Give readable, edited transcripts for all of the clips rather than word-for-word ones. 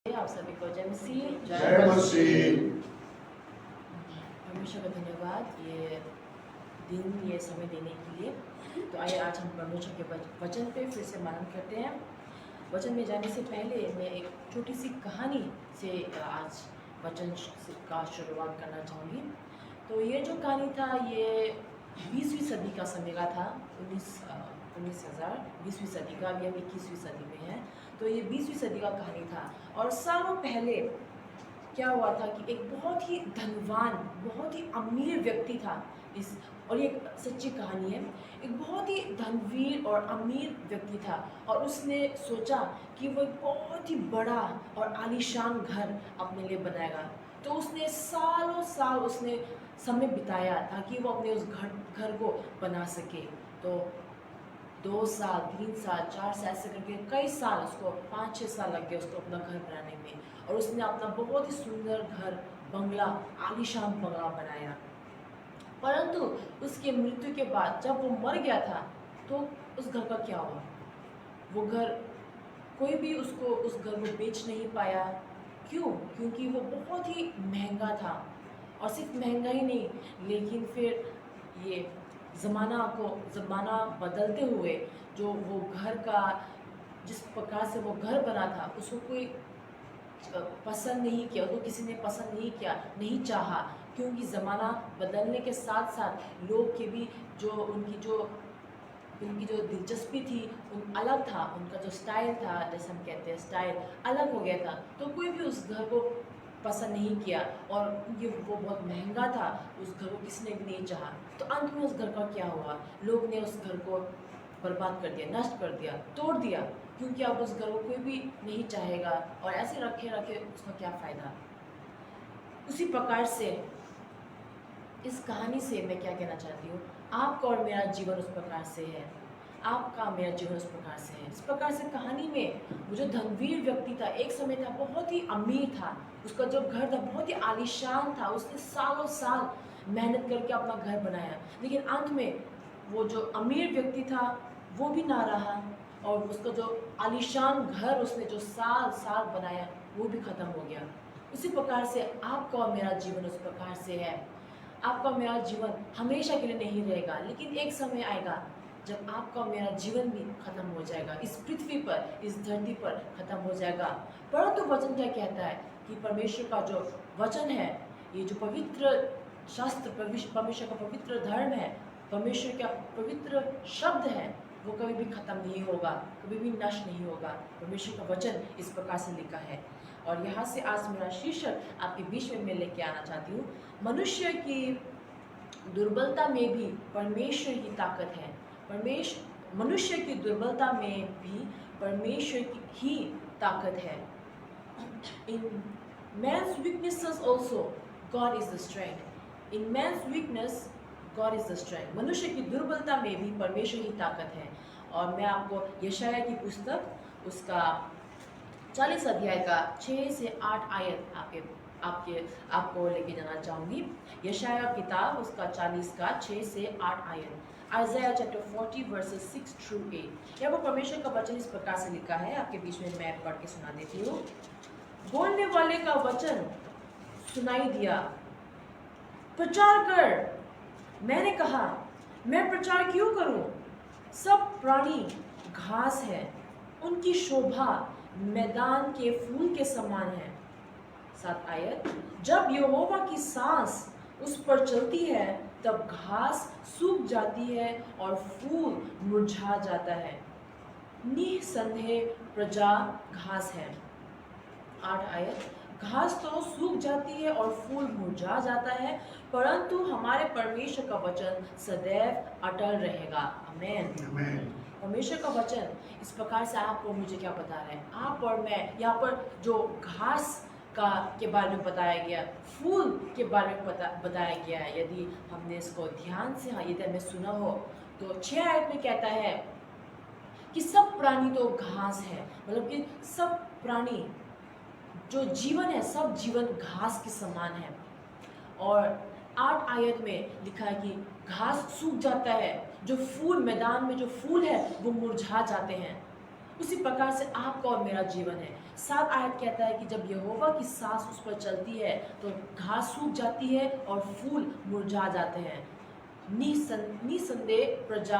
आप सभी को जय मसीह। जय मसीह। परमेश्वर का धन्यवाद ये दिन ये समय देने के लिए। तो आइए आज हम परमेश्वर के वचन पे फिर से मनन करते हैं। वचन में जाने से पहले मैं एक छोटी सी कहानी से आज वचन का शुरुआत करना चाहूँगी। तो ये जो कहानी था ये 20वीं सदी का समय का था। 20वीं सदी का, अभी हम 21वीं सदी में हैं। तो ये 20वीं सदी का कहानी था। और सालों पहले क्या हुआ था कि एक बहुत ही धनवान, बहुत ही अमीर व्यक्ति था। और ये एक सच्ची कहानी है। एक बहुत ही धनवीर और अमीर व्यक्ति था और उसने सोचा कि वो एक बहुत ही बड़ा और आलीशान घर अपने लिए बनाएगा। तो उसने सालों साल उसने समय बिताया ताकि वो अपने उस घर को बना सके। तो 2 साल, 3 साल, 4 साल ऐसे करके कई साल, उसको 5-6 साल लग गए उसको अपना घर बनाने में। और उसने अपना बहुत ही सुंदर घर, बंगला, आलीशान बंगला बनाया। परंतु उसके मृत्यु के बाद जब वो मर गया था तो उस घर का क्या हुआ? वो घर, कोई भी उसको उस घर को बेच नहीं पाया। क्यों? क्योंकि वो बहुत ही महंगा था। और सिर्फ महंगा ही नहीं, लेकिन फिर ये ज़माना बदलते हुए जो वो घर का, जिस प्रकार से वो घर बना था, उसको कोई पसंद नहीं किया, उसको किसी ने पसंद नहीं किया, नहीं चाहा। क्योंकि ज़माना बदलने के साथ साथ लोग के भी जो उनकी जो दिलचस्पी थी उन अलग था, उनका जो स्टाइल था, जैसे हम कहते हैं स्टाइल अलग हो गया था। तो कोई भी उस घर को पसंद नहीं किया और ये वो बहुत महंगा था, उस घर को किसी ने भी नहीं चाहा। तो अंत में उस घर का क्या हुआ? लोग ने उस घर को बर्बाद कर दिया, नष्ट कर दिया, तोड़ दिया। क्योंकि अब उस घर को कोई भी नहीं चाहेगा और ऐसे रखे रखे उसका क्या फ़ायदा। उसी प्रकार से इस कहानी से मैं क्या कहना चाहती हूँ, आपका और मेरा जीवन उस प्रकार से है। आपका मेरा जीवन उस प्रकार से है। इस प्रकार से कहानी में वो जो धनवीर व्यक्ति था, एक समय था बहुत ही अमीर था, उसका जो घर था बहुत ही आलीशान था, उसने सालों साल मेहनत करके अपना घर बनाया। लेकिन अंत में वो जो अमीर व्यक्ति था वो भी ना रहा और उसका जो आलीशान घर उसने जो साल साल बनाया वो भी ख़त्म हो गया। उसी प्रकार से आपका और मेरा जीवन उस प्रकार से है। आपका और मेरा जीवन हमेशा के लिए नहीं रहेगा, लेकिन एक समय आएगा जब आपका और मेरा जीवन भी खत्म हो जाएगा, इस पृथ्वी पर, इस धरती पर खत्म हो जाएगा। परंतु वचन क्या कहता है कि परमेश्वर का जो वचन है, ये जो पवित्र शास्त्र, परमेश्वर का पवित्र धर्म है, परमेश्वर का पवित्र शब्द है, वो कभी भी खत्म नहीं होगा, कभी भी नष्ट नहीं होगा। परमेश्वर का वचन इस प्रकार से लिखा है। और यहाँ से आज मेरा शीर्षक आपके बीच में मैं लेके आना चाहती हूँ, मनुष्य की दुर्बलता में भी परमेश्वर की ताकत है। मनुष्य की दुर्बलता में भी परमेश्वर की ही ताकत है। In man's weaknesses also God is the strength. In man's weakness God is the strength. मनुष्य की दुर्बलता में भी परमेश्वर की ताकत है। और मैं आपको यशाया की पुस्तक उसका 40 अध्याय का 6 से 8 आयत आपको लेके जाना चाहूँगी। यशाया किताब उसका 40 का 6 से 8 आयत। Isaiah chapter 40 verses 6 through 8। यहाँ पर परमेश्वर का वचन इस प्रकार से लिखा है, आपके बीच में मैं पढ़ के सुना देती हूँ। बोलने वाले का वचन सुनाई दिया, प्रचार कर। मैंने कहा, मैं प्रचार क्यों करूं? सब प्राणी घास है, उनकी शोभा मैदान के फूल के समान है। 7 आयत। जब यहोवा की सांस उस पर चलती है तब घास सूख जाती है और फूल मुरझा जाता है। निसंदेह प्रजा घास है। 8 आयत। घास तो सूख जाती है और फूल मुरझा जाता है, परंतु हमारे परमेश्वर का वचन सदैव अटल रहेगा। आमीन। परमेश्वर का वचन इस प्रकार से आपको मुझे क्या बता रहा है? आप और मैं, यहाँ पर जो घास के बारे में बताया गया, फूल के बारे में बताया गया है। यदि हमने इसको ध्यान से, यदि हमने सुना हो तो 6 आयत में कहता है कि सब प्राणी तो घास है, मतलब कि सब प्राणी जो जीवन है, सब जीवन घास के समान है। और 8 आयत में लिखा है कि घास सूख जाता है, जो फूल, मैदान में जो फूल है वो मुरझा जाते हैं। उसी प्रकार से आपका और मेरा जीवन है। 7 आयत कहता है कि जब यहोवा की सांस उस पर चलती है तो घास सूख जाती है और फूल मुरझा जाते हैं। निसंदेह प्रजा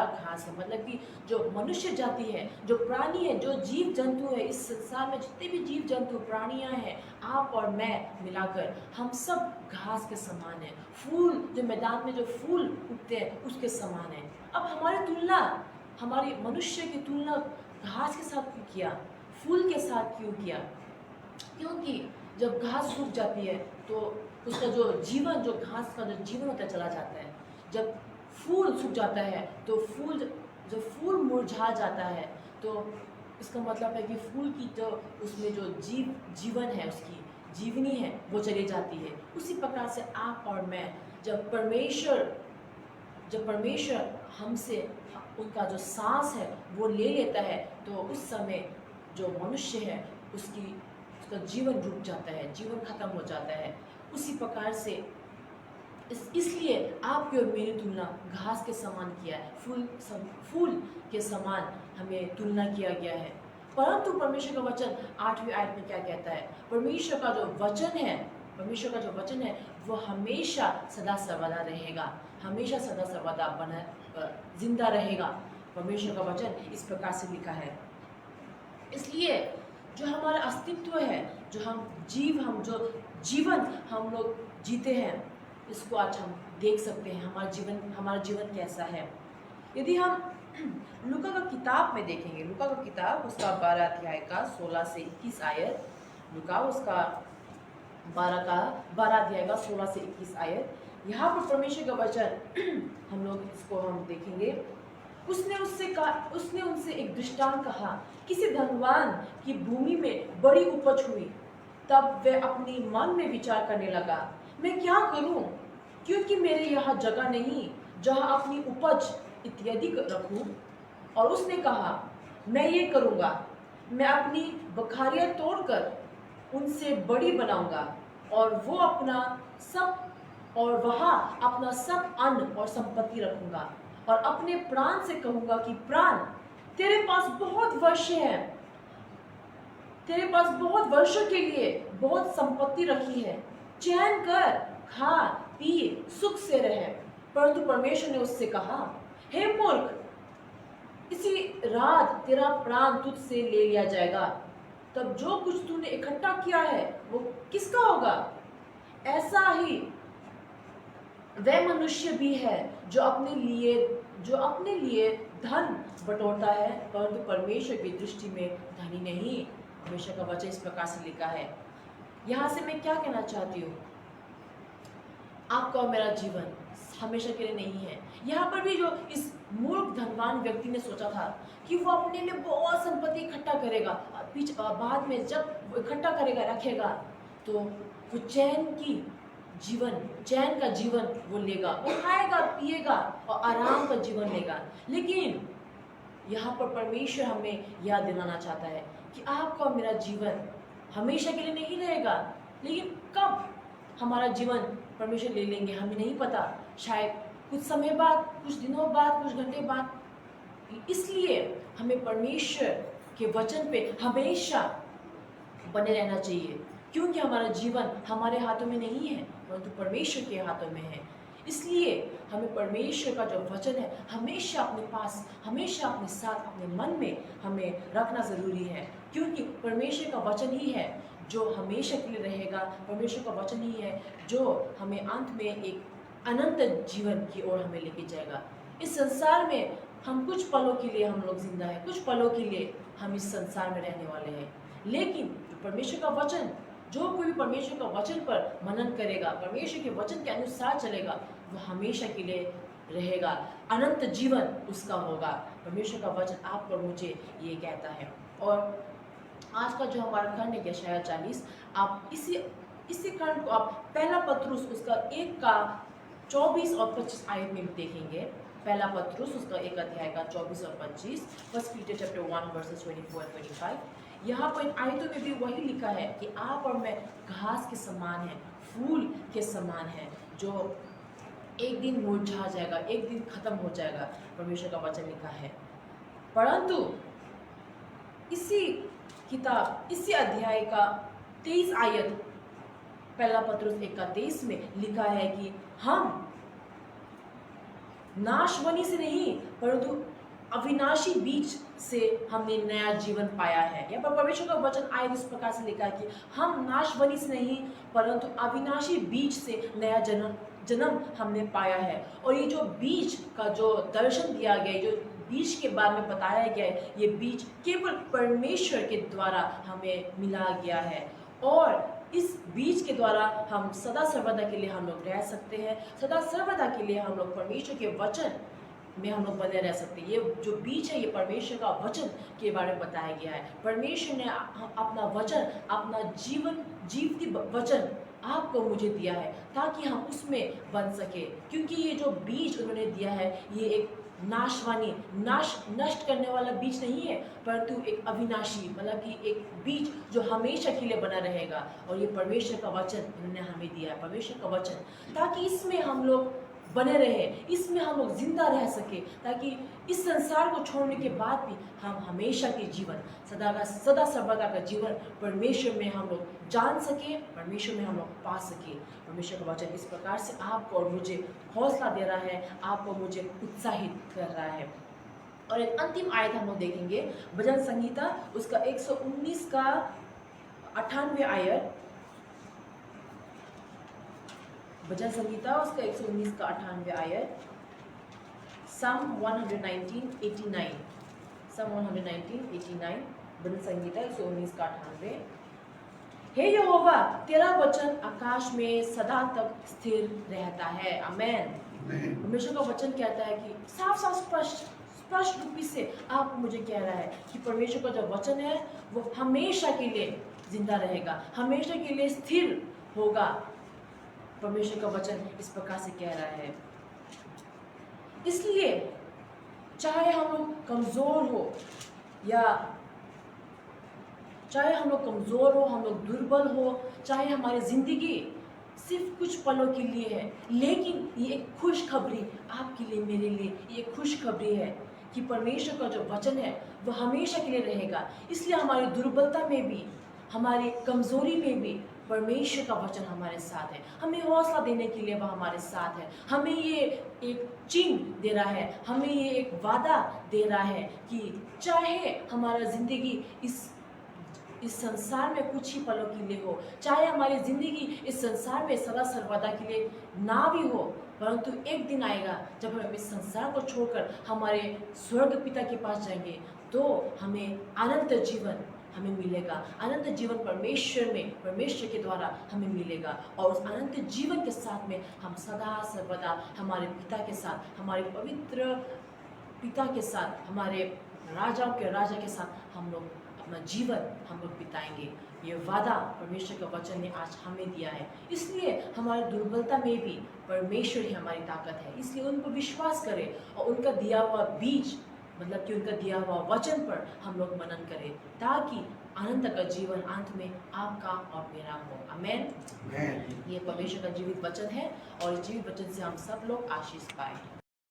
घास है, मतलब कि जो मनुष्य जाति है, जो प्राणी है, जो जीव जंतु है, इस संसार में जितने भी जीव जंतु प्राणियां हैं, आप और मैं मिलाकर हम सब घास के समान हैं। फूल जो मैदान में जो फूल उगते हैं उसके समान है। अब हमारी मनुष्य की तुलना घास के साथ क्यों किया, फूल के साथ क्यों किया? क्योंकि जब घास सूख जाती है तो उसका जो जीवन, जो घास का जो जीवन होता है चला जाता है। जब फूल सूख जाता है तो जब फूल मुरझा जाता है तो इसका मतलब है कि फूल की जो उसमें जो जीवन है, उसकी जीवनी है, वो चली जाती है। उसी प्रकार से आप और मैं, जब परमेश्वर हमसे उनका जो सांस है वो ले लेता है तो उस समय जो मनुष्य है उसका जीवन रुक जाता है, जीवन खत्म हो जाता है। उसी प्रकार से इसलिए आपकी और मेरी तुलना घास के समान किया है, फूल के समान हमें तुलना किया गया है। परंतु परमेश्वर का वचन 8वीं आयत में क्या कहता है? परमेश्वर का जो वचन है वो हमेशा सदा सर्वदा रहेगा, हमेशा सदा सर्वदा जिंदा रहेगा। परमेश्वर का वचन इस प्रकार से लिखा है। इसलिए जो हमारा अस्तित्व है, जो जीवन हम लोग जीते हैं, इसको आज हम देख सकते हैं हमारा जीवन कैसा है। यदि हम लूका का किताब में देखेंगे, लूका का किताब उसका 12 अध्याय का 16 से 21 आयत, लूका उसका 12 अध्याय का 16 से 21 आयत, यहाँ पर परमेश्वर का वचन हम देखेंगे। उसने उनसे एक दृष्टांत कहा। किसी धनवान की भूमि में बड़ी उपज हुई। तब वह अपनी मन में विचार करने लगा, मैं क्या करूं, क्योंकि मेरे यहाँ जगह नहीं जहाँ अपनी उपज इत्यादि रखूं। और उसने कहा, मैं ये करूंगा, मैं अपनी बखारियां तोड़कर उनसे बड़ी बनाऊंगा और वहाँ अपना सब अन्न और संपत्ति रखूंगा और अपने प्राण से कहूंगा कि प्राण, तेरे पास बहुत वर्षों के लिए बहुत संपत्ति रखी है, चैन कर, खा पी, सुख से रहे। परंतु परमेश्वर ने उससे कहा, हे मूर्ख, इसी रात तेरा प्राण तुझसे ले लिया जाएगा। तब जो कुछ तूने इकट्ठा किया है वो किसका होगा? ऐसा ही वह मनुष्य भी है जो अपने लिए धन बटोरता है, परंतु परमेश्वर की दृष्टि में धनी नहीं। परमेश्वर का वचन इस प्रकार से लिखा है। यहाँ से मैं क्या कहना चाहती हूँ, आपका और मेरा जीवन हमेशा के लिए नहीं है। यहाँ पर भी जो इस मूर्ख धनवान व्यक्ति ने सोचा था कि वो अपने लिए बहुत संपत्ति इकट्ठा करेगा, बाद में जब वो इकट्ठा करेगा, रखेगा, तो वो चैन का जीवन वो लेगा, वो खाएगा पिएगा और आराम का जीवन लेगा। लेकिन यहाँ पर परमेश्वर हमें याद दिलाना चाहता है कि आपका और मेरा जीवन हमेशा के लिए नहीं रहेगा। लेकिन कब हमारा जीवन परमेश्वर ले लेंगे हमें नहीं पता, शायद कुछ समय बाद, कुछ दिनों बाद, कुछ घंटे बाद। इसलिए हमें परमेश्वर के वचन पे हमेशा बने रहना चाहिए, क्योंकि हमारा जीवन हमारे हाथों में नहीं है परंतु परमेश्वर के हाथों में है। इसलिए हमें परमेश्वर का जो वचन है हमेशा अपने पास, हमेशा अपने साथ, अपने मन में हमें रखना ज़रूरी है, क्योंकि परमेश्वर का वचन ही है जो हमेशा के लिए रहेगा। परमेश्वर का वचन ही है जो हमें अंत में एक अनंत जीवन की ओर हमें लेके जाएगा। इस संसार में हम कुछ पलों के लिए हम लोग जिंदा हैं, कुछ पलों के लिए हम इस संसार में रहने वाले हैं। लेकिन परमेश्वर का वचन, जो कोई परमेश्वर का वचन पर मनन करेगा, परमेश्वर के वचन के अनुसार चलेगा, वो हमेशा के लिए रहेगा, अनंत जीवन उसका होगा। परमेश्वर का वचन आपको और मुझे ये कहता है। और आज का जो हमारा खंड है यशायाह 40, आप इसी खंड को आप पहला पत्रुस उसका 1 का 24 और 25 आयत में भी देखेंगे। पहला पत्रुस उसका 1 अध्याय का 24 और 25, फर्स्ट पीटर चैप्टर 1 वर्सेस 24 और 25। यहाँ पर इन आयतों में भी वही लिखा है कि आप और मैं घास के समान हैं, फूल के समान हैं, जो एक दिन मुरझा जाएगा, एक दिन खत्म हो जाएगा। परमेश्वर का वचन लिखा है। परंतु इसी किताब, इसी अध्याय का 23 आयत, पहला पत्रुस 1:23 में लिखा है कि हम नाशवनी से नहीं परंतु अविनाशी बीज से हमने नया जीवन पाया है। यहाँ पर परमेश्वर का वचन आयत इस प्रकार से लिखा है कि हम नाशवनी से नहीं परंतु अविनाशी बीज से नया जन्म हमने पाया है। और ये जो बीज का जो दर्शन दिया गया, जो बीज के बारे में बताया गया है, ये बीज केवल परमेश्वर के द्वारा हमें मिला गया है। और इस बीज के द्वारा हम सदा सर्वदा के लिए हम लोग रह सकते हैं। सदा सर्वदा के लिए हम लोग परमेश्वर के वचन में हम लोग बने रह सकते हैं। ये जो बीज है, ये परमेश्वर का वचन के बारे में बताया गया है। परमेश्वर ने अपना वचन, अपना जीवन जीवती वचन आपको मुझे दिया है ताकि हम उसमें बन सके। क्योंकि ये जो बीज उन्होंने दिया है, ये एक नाशवानी, नष्ट करने वाला बीज नहीं है परंतु एक अविनाशी, मतलब कि एक बीज जो हमेशा के लिए बना रहेगा। और ये परमेश्वर का वचन उन्होंने हमें दिया है, परमेश्वर का वचन, ताकि इसमें हम लोग बने रहे, इसमें हम लोग जिंदा रह सके, ताकि इस संसार को छोड़ने के बाद भी हम हमेशा के जीवन, सदा सर्वदा का जीवन परमेश्वर में हम लोग जान सके, परमेश्वर में हम लोग पा सके। परमेश्वर का वचन इस प्रकार से आपको और मुझे हौसला दे रहा है, आपको मुझे उत्साहित कर रहा है। और एक अंतिम आयत हम लोग देखेंगे, भजन संहिता उसका 119 का 98 आयत, भजन संहिता उसका 119 का 98 आयत, Psalm 119:89, Psalm 119:89, भजन संहिता 119 का 98। हे यहोवा, तेरा वचन आकाश में सदा तक स्थिर रहता है। आमेन। परमेश्वर का वचन कहता है कि साफ साफ स्पष्ट रूप से आप मुझे कह रहा है कि परमेश्वर का जो वचन है वो हमेशा के लिए जिंदा रहेगा, हमेशा के लिए स्थिर होगा। परमेश्वर का वचन इस प्रकार से कह रहा है। इसलिए चाहे हम लोग कमजोर हो या चाहे हम लोग कमजोर हो, हम लोग दुर्बल हो, चाहे हमारी जिंदगी सिर्फ कुछ पलों के लिए है, लेकिन ये एक खुशखबरी आपके लिए, मेरे लिए ये खुशखबरी है कि परमेश्वर का जो वचन है वो हमेशा के लिए रहेगा। इसलिए हमारी दुर्बलता में भी, हमारी कमजोरी में भी परमेश्वर का वचन हमारे साथ है। हमें हौसला देने के लिए वह हमारे साथ है। हमें ये एक चिन्ह दे रहा है, हमें ये एक वादा दे रहा है कि चाहे हमारा जिंदगी इस संसार में कुछ ही पलों के लिए हो, चाहे हमारी जिंदगी इस संसार में सदा सर्वदा के लिए ना भी हो, परंतु एक दिन आएगा जब हम इस संसार को छोड़कर हमारे स्वर्ग पिता के पास जाएंगे, तो हमें अनंत जीवन हमें मिलेगा। अनंत जीवन परमेश्वर में, परमेश्वर के द्वारा हमें मिलेगा। और उस अनंत जीवन के साथ में हम सदा सर्वदा हमारे पिता के साथ, हमारे पवित्र पिता के साथ, हमारे राजाओं के राजा के साथ हम लोग अपना जीवन हम लोग बिताएंगे। ये वादा परमेश्वर के वचन ने आज हमें दिया है। इसलिए हमारी दुर्बलता में भी परमेश्वर ही हमारी ताकत है। इसलिए उन पर विश्वास करें और उनका दिया हुआ बीज, मतलब कि उनका दिया हुआ वचन पर हम लोग मनन करें, ताकि अनंत का जीवन अंत में आपका और मेरा हो। आमेन। ये परमेश्वर का जीवित वचन है और जीवित वचन से हम सब लोग आशीष पाए।